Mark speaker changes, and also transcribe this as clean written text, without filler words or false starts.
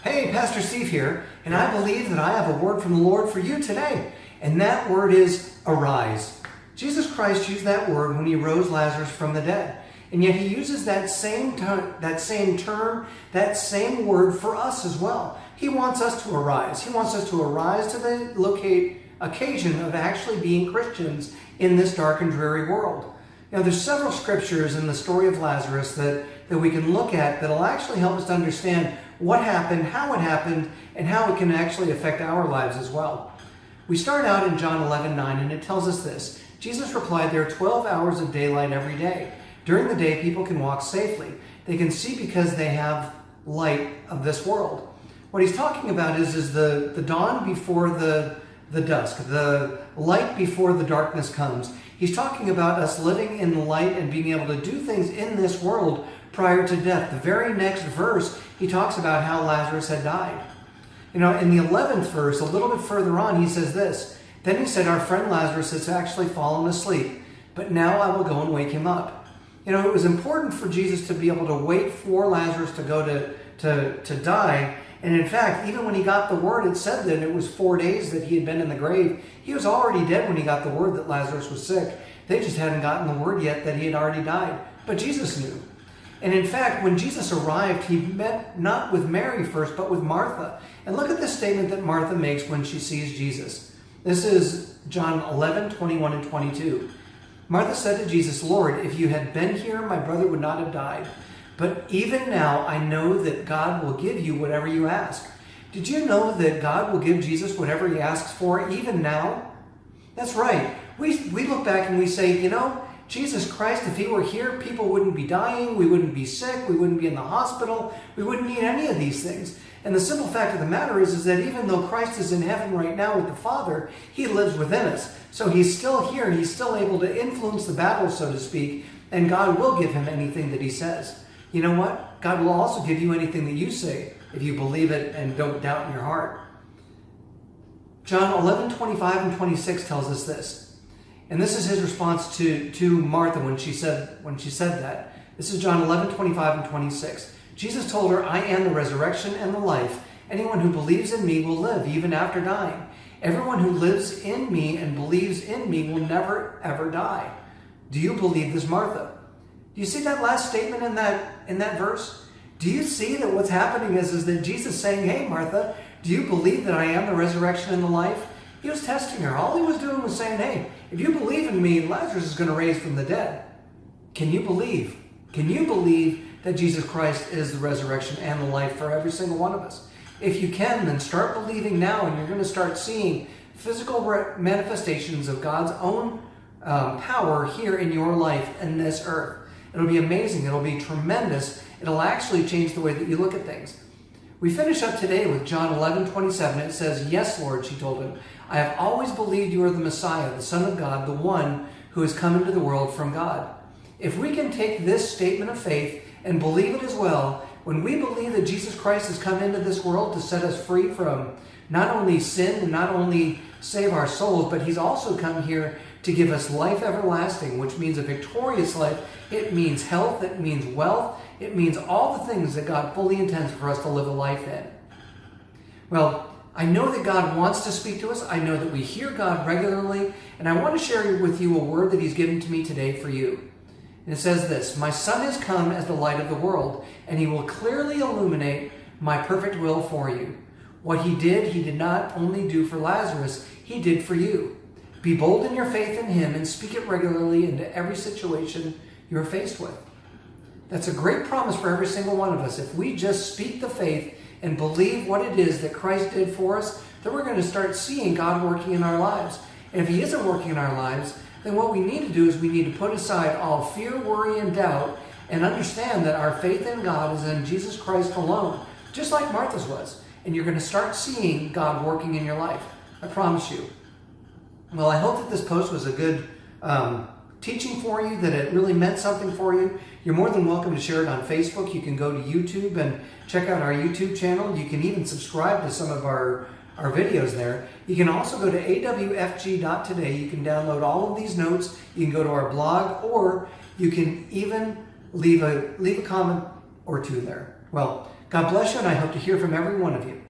Speaker 1: Hey, Pastor Steve here, and I believe that I have a word from the Lord for you today. And that word is arise. Jesus Christ used that word when he rose Lazarus from the dead. And yet he uses that same term, that same word for us as well. He wants us to arise. He wants us to arise to the occasion of actually being Christians in this dark and dreary world. Now, there's several scriptures in the story of Lazarus that we can look at that will actually help us to understand what happened, how it happened, and how it can actually affect our lives as well. We start out in John 11:9, and it tells us this. Jesus replied, "There are 12 hours of daylight every day. During the day, people can walk safely. They can see because they have light of this world." What he's talking about is the dawn before the dusk, the light before the darkness comes. He's talking about us living in the light and being able to do things in this world prior to death. The very next verse, he talks about how Lazarus had died. In the 11th verse, a little bit further on, he says this, "Then he said, our friend Lazarus has actually fallen asleep, but now I will go and wake him up." It was important for Jesus to be able to wait for Lazarus to go to die. And in fact, even when he got the word, it said that it was 4 days that he had been in the grave. He was already dead when he got the word that Lazarus was sick. They just hadn't gotten the word yet that he had already died. But Jesus knew. And in fact, when Jesus arrived, he met not with Mary first, but with Martha. And look at this statement that Martha makes when she sees Jesus. This is John 11:21 and 22. Martha said to Jesus, "Lord, if you had been here, my brother would not have died. But even now, I know that God will give you whatever you ask." Did you know that God will give Jesus whatever he asks for, even now? That's right. We look back and we say, Jesus Christ, if he were here, people wouldn't be dying, we wouldn't be sick, we wouldn't be in the hospital, we wouldn't need any of these things. And the simple fact of the matter is that even though Christ is in heaven right now with the Father, he lives within us. So he's still here, he's still able to influence the battle, so to speak, and God will give him anything that he says. You know what? God will also give you anything that you say if you believe it and don't doubt in your heart. John 11:25 and 26 tells us this. And this is his response to Martha when she said that. This is John 11:25 and 26. Jesus told her, "I am the resurrection and the life. Anyone who believes in me will live even after dying. Everyone who lives in me and believes in me will never ever die." Do you believe this, Martha? Do you see that last statement in that verse? Do you see that what's happening is that Jesus saying, "Hey, Martha, do you believe that I am the resurrection and the life?" He was testing her. All he was doing was saying, "Hey, if you believe in me, Lazarus is going to raise from the dead." Can you believe? Can you believe that Jesus Christ is the resurrection and the life for every single one of us? If you can, then start believing now, and you're going to start seeing physical manifestations of God's own power here in your life in this earth. It'll be amazing. It'll be tremendous. It'll actually change the way that you look at things. We finish up today with John 11:27. It says, "Yes, Lord," she told him, "I have always believed you are the Messiah, the Son of God, the one who has come into the world from God." If we can take this statement of faith and believe it as well, when we believe that Jesus Christ has come into this world to set us free from not only sin and not only save our souls, but he's also come here to give us life everlasting, which means a victorious life. It means health, it means wealth, it means all the things that God fully intends for us to live a life in. Well, I know that God wants to speak to us. I know that we hear God regularly, and I want to share with you a word that he's given to me today for you. And it says this, "My Son has come as the light of the world, and he will clearly illuminate my perfect will for you. What he did not only do for Lazarus, he did for you. Be bold in your faith in him and speak it regularly into every situation you're faced with." That's a great promise for every single one of us. If we just speak the faith and believe what it is that Christ did for us, then we're going to start seeing God working in our lives. And if he isn't working in our lives, then what we need to do is we need to put aside all fear, worry, and doubt and understand that our faith in God is in Jesus Christ alone, just like Martha's was. And you're going to start seeing God working in your life. I promise you. Well, I hope that this post was a good teaching for you, that it really meant something for you. You're more than welcome to share it on Facebook. You can go to YouTube and check out our YouTube channel. You can even subscribe to some of our videos there. You can also go to awfg.today. You can download all of these notes. You can go to our blog, or you can even leave a comment or two there. Well, God bless you, and I hope to hear from every one of you.